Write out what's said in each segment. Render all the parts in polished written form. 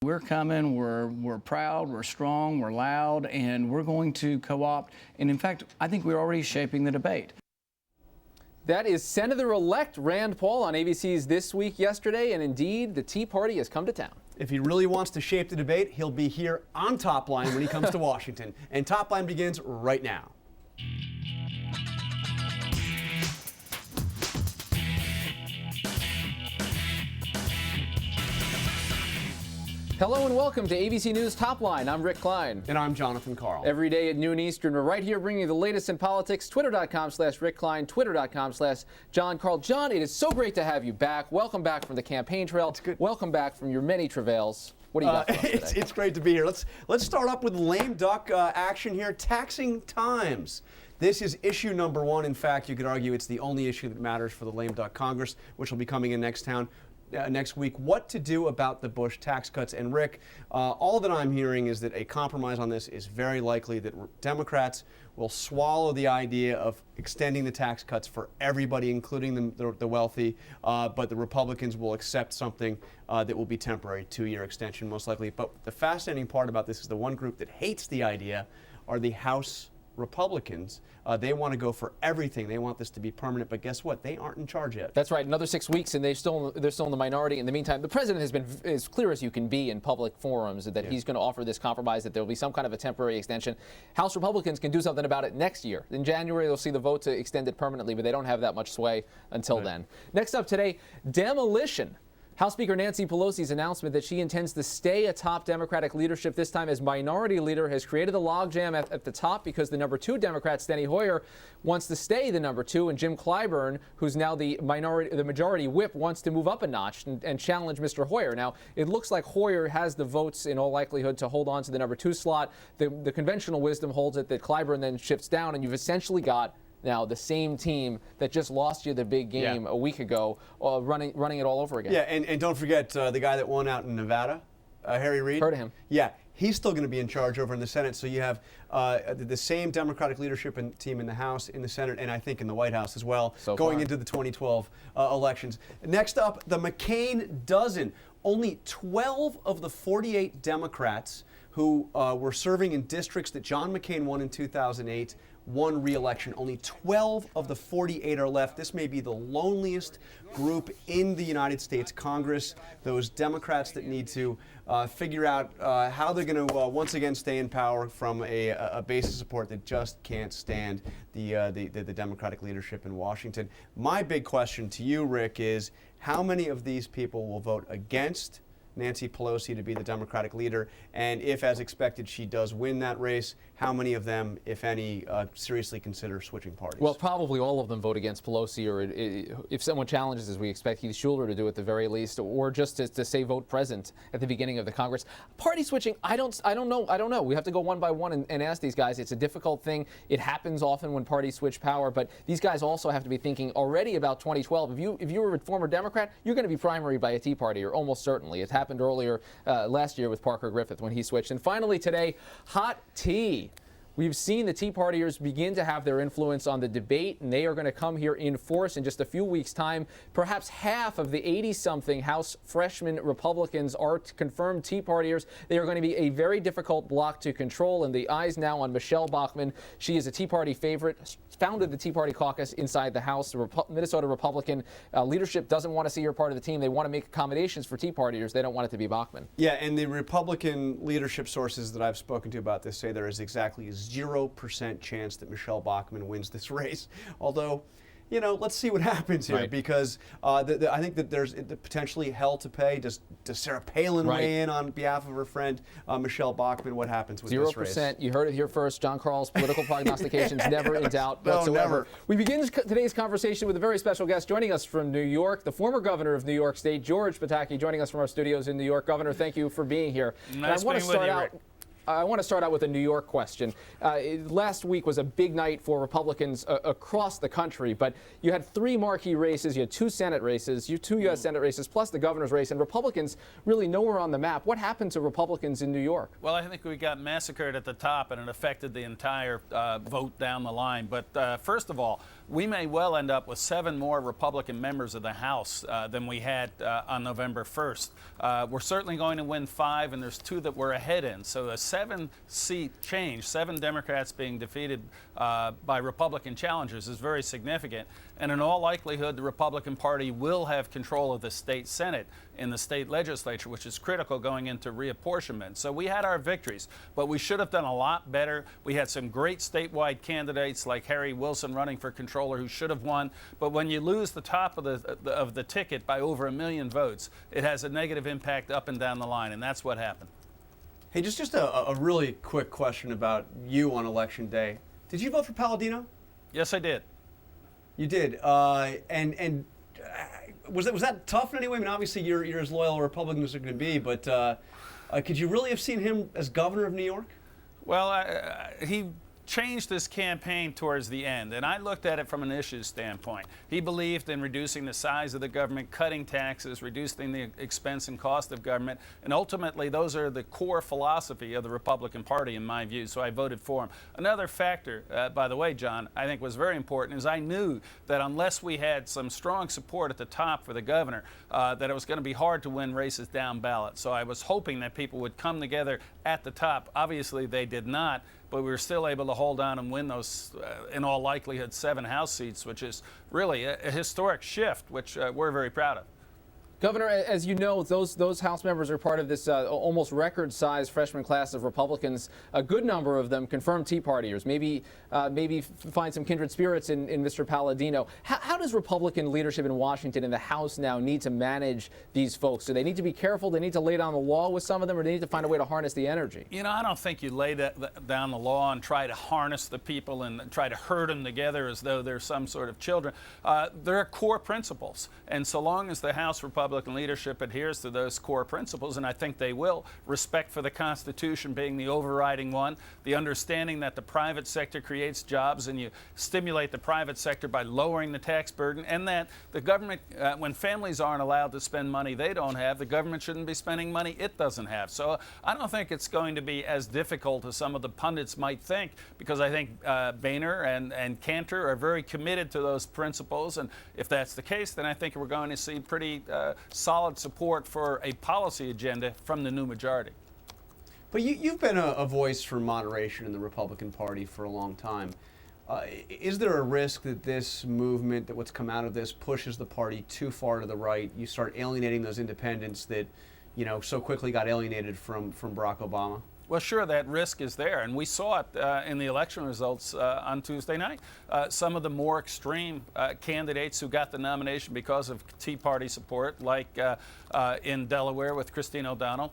We're coming, we're proud, we're strong, we're loud, and we're going to co-opt. And in fact, I think we're already shaping the debate. That is Senator-elect Rand Paul on ABC's This Week yesterday, and indeed, the Tea Party has come to town. If he really wants to shape the debate, he'll be here on Top Line when he comes to Washington. And Top Line begins right now. Hello and welcome to ABC News Top Line. I'm Rick Klein. And I'm Jonathan Karl. Every day at noon Eastern, we're right here bringing you the latest in politics. Twitter.com/Rick Klein, Twitter.com/John Karl. John, it is so great to have you back. Welcome back from the campaign trail. It's good. Welcome back from your many travails. What do you got for us today? It's great to be here. Let's start up with lame duck action here. Taxing times. This is issue number one. In fact, you could argue it's the only issue that matters for the lame duck Congress, which will be coming in next week. What to do about the Bush tax cuts. And Rick, all that I'm hearing is that a compromise on this is very likely, that Democrats will swallow the idea of extending the tax cuts for everybody, including the wealthy, but the Republicans will accept something that will be temporary, 2-year extension most likely. But the fascinating part about this is the one group that hates the idea are the House Republicans. They want to go for everything. They want this to be permanent, but guess what? They aren't in charge yet. That's right. Another 6 weeks, and they're still in the minority. In the meantime, the president has been as clear as you can be in public forums that he's going to offer this compromise, that there will be some kind of a temporary extension. House Republicans can do something about it next year. In January, they'll see the vote to extend it permanently, but they don't have that much sway until then. Next up today, demolition. House Speaker Nancy Pelosi's announcement that she intends to stay atop Democratic leadership, this time as minority leader, has created a logjam at the top because the number 2 Democrat, Steny Hoyer, wants to stay the number 2, and Jim Clyburn, who's now the majority whip, wants to move up a notch and challenge Mr. Hoyer. Now, it looks like Hoyer has the votes in all likelihood to hold on to the number 2 slot. The conventional wisdom holds it that Clyburn then shifts down, and you've essentially got now the same team that just lost you the big game a week ago, running it all over again. Yeah, and don't forget the guy that won out in Nevada, Harry Reid. Heard of him. Yeah, he's still going to be in charge over in the Senate. So you have the same Democratic leadership and team in the House, in the Senate, and I think in the White House as well, going into the 2012 elections. Next up, the McCain dozen. Only 12 of the 48 Democrats who were serving in districts that John McCain won in 2008 won re-election. Only 12 of the 48 are left. This may be the loneliest group in the United States Congress. Those Democrats that need to figure out how they're going to once again stay in power from a base of support that just can't stand the Democratic leadership in Washington. My big question to you, Rick, is how many of these people will vote against Nancy Pelosi to be the Democratic leader? And if, as expected, she does win that race, how many of them, if any, seriously consider switching parties? Well, probably all of them vote against Pelosi, or if someone challenges, as we expect Heath Schuler to do at the very least, or just to say vote present at the beginning of the Congress. Party switching, I don't know. We have to go one by one and ask these guys. It's a difficult thing. It happens often when parties switch power, but these guys also have to be thinking already about 2012. If you were a former Democrat, you're going to be primaried by a Tea Party, or almost certainly. It happened earlier last year with Parker Griffith when he switched. And finally today, hot tea. We've seen the Tea Partiers begin to have their influence on the debate, and they are going to come here in force in just a few weeks' time. Perhaps half of the 80-something House freshman Republicans are confirmed Tea Partiers. They are going to be a very difficult bloc to control, and the eyes now on Michelle Bachmann. She is a Tea Party favorite, founded the Tea Party caucus inside the House. The Minnesota Republican leadership doesn't want to see her part of the team. They want to make accommodations for Tea Partiers. They don't want it to be Bachmann. Yeah, and the Republican leadership sources that I've spoken to about this say there is exactly 0% chance that Michelle Bachmann wins this race. Although, you know, let's see what happens here, because I think that there's potentially hell to pay. Does Sarah Palin weigh in on behalf of her friend Michelle Bachmann? What happens with this race? 0%. You heard it here first. John Karl's political prognostications never in doubt whatsoever. Never. We begin today's conversation with a very special guest joining us from New York, the former governor of New York State, George Pataki, joining us from our studios in New York. Governor, thank you for being here. Nice being with you, Rick. I want to start out with a New York question. Last week was a big night for Republicans across the country, but you had 3 marquee races, you had 2 Senate races, 2 U.S. Senate races, plus the governor's race, and Republicans really nowhere on the map. What happened to Republicans in New York? Well, I think we got massacred at the top, and it affected the entire vote down the line. But first of all, we may well end up with 7 more Republican members of the House than we had on November 1st. We're certainly going to win 5, and there's 2 that we're ahead in. So a 7-seat change, 7 Democrats being defeated by Republican challengers is very significant. And in all likelihood, the Republican Party will have control of the state Senate in the state legislature, which is critical going into reapportionment. So we had our victories, but we should have done a lot better. We had some great statewide candidates like Harry Wilson running for controller who should have won. But when you lose the top of the ticket by over 1 million votes, it has a negative impact up and down the line, and that's what happened. Hey, just a really quick question about you on Election Day. Did you vote for Palladino? Yes, I did. You did, and was that tough in any way? I mean, obviously you're as loyal a Republican as you're going to be, but could you really have seen him as governor of New York? Well, he changed his campaign towards the end, and I looked at it from an issues standpoint. He believed in reducing the size of the government, cutting taxes, reducing the expense and cost of government, and ultimately those are the core philosophy of the Republican Party in my view, so I voted for him. Another factor, by the way, John, I think was very important is I knew that unless we had some strong support at the top for the governor, that it was going to be hard to win races down ballot. So I was hoping that people would come together at the top. Obviously they did not, but we were still able to hold on and win those, in all likelihood, 7 House seats, which is really a historic shift, which we're very proud of. Governor, as you know, those House members are part of this almost record-sized freshman class of Republicans. A good number of them confirmed Tea Partiers. Maybe find some kindred spirits in Mr. Palladino. How does Republican leadership in Washington and the House now need to manage these folks? Do they need to be careful? Do they need to lay down the law with some of them, or do they need to find a way to harness the energy? You know, I don't think you lay down the law and try to harness the people and try to herd them together as though they're some sort of children. There are core principles, and so long as the House Republican leadership adheres to those core principles, and I think they will, respect for the Constitution being the overriding one, the understanding that the private sector creates jobs and you stimulate the private sector by lowering the tax burden, and that the government, when families aren't allowed to spend money they don't have, the government shouldn't be spending money it doesn't have. So I don't think it's going to be as difficult as some of the pundits might think, because I think Boehner and Cantor are very committed to those principles, and if that's the case, then I think we're going to see pretty solid support for a policy agenda from the new majority. But you've been a voice for moderation in the Republican Party for a long time. Is there a risk that this movement, that what's come out of this, pushes the party too far to the right? You start alienating those independents that, you know, so quickly got alienated from Barack Obama? Well, sure, that risk is there, and we saw it in the election results on Tuesday night. Some of the more extreme candidates who got the nomination because of Tea Party support, like in Delaware with Christine O'Donnell,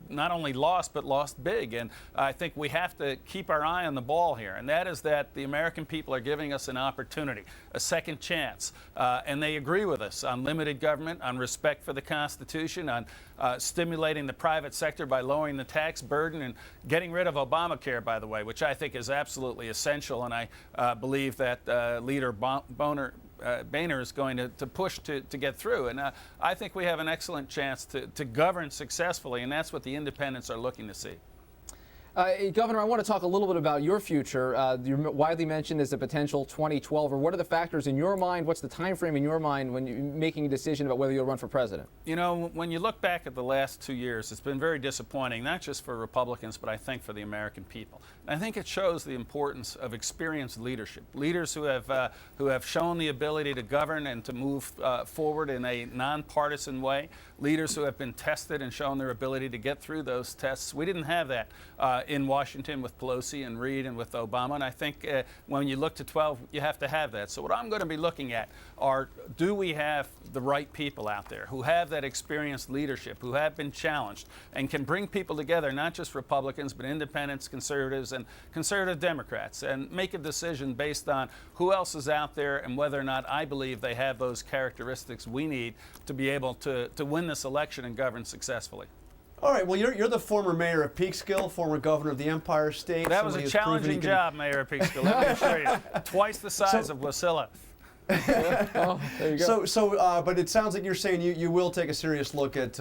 not only lost, but lost big. And I think we have to keep our eye on the ball here, and that is that the American people are giving us an opportunity, a second chance, and they agree with us on limited government, on respect for the Constitution, on stimulating the private sector by lowering the tax burden and getting rid of Obamacare, by the way, which I think is absolutely essential, and I believe that Leader Boehner is going to push to get through. And I think we have an excellent chance to govern successfully, and that's what the independents are looking to see. Governor, I want to talk a little bit about your future. You're widely mentioned as a potential 2012, or what are the factors in your mind? What's the time frame in your mind when you're making a decision about whether you'll run for president? You know, when you look back at the last 2 years, it's been very disappointing, not just for Republicans, but I think for the American people. And I think it shows the importance of experienced leadership, leaders who have shown the ability to govern and to move forward in a nonpartisan way, leaders who have been tested and shown their ability to get through those tests. We didn't have that in Washington with Pelosi and Reid and with Obama, and I think when you look to 12, you have to have that. So what I'm going to be looking at are, do we have the right people out there who have that experienced leadership, who have been challenged, and can bring people together, not just Republicans, but independents, conservatives, and conservative Democrats, and make a decision based on who else is out there and whether or not I believe they have those characteristics we need to be able to win this election and govern successfully. All right, well, you're the former mayor of Peekskill, former governor of the Empire State. That was a challenging job, Mayor of Peekskill, let me assure you. Twice the size of Wasilla. Oh, there you go. But it sounds like you're saying you will take a serious look at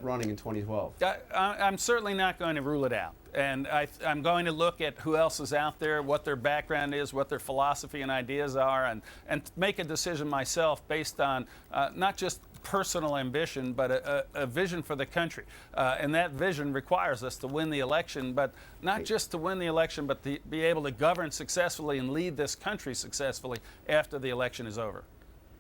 running in 2012. I'm certainly not going to rule it out. And I'm going to look at who else is out there, what their background is, what their philosophy and ideas are, and make a decision myself based on not just personal ambition, but a vision for the country. And that vision requires us to win the election, but not just to win the election, but to be able to govern successfully and lead this country successfully after the election is over.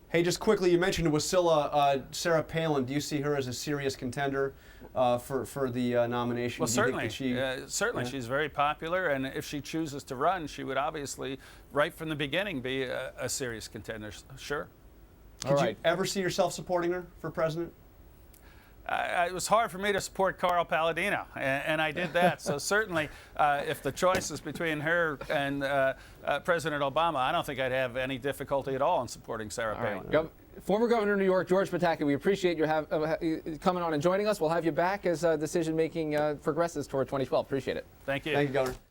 Hey, just quickly, you mentioned Wasilla, Sarah Palin. Do you see her as a serious contender for the nomination? Well, Do you certainly. think that Certainly, she's very popular, and if she chooses to run, she would obviously, right from the beginning, be a serious contender. Sure. Could you ever see yourself supporting her for president? It was hard for me to support Carl Palladino, and I did that. So certainly, if the choice is between her and President Obama, I don't think I'd have any difficulty at all in supporting Sarah Palin. Former Governor of New York, George Pataki, we appreciate you coming on and joining us. We'll have you back as decision-making progresses toward 2012. Appreciate it. Thank you. Thank you, Governor.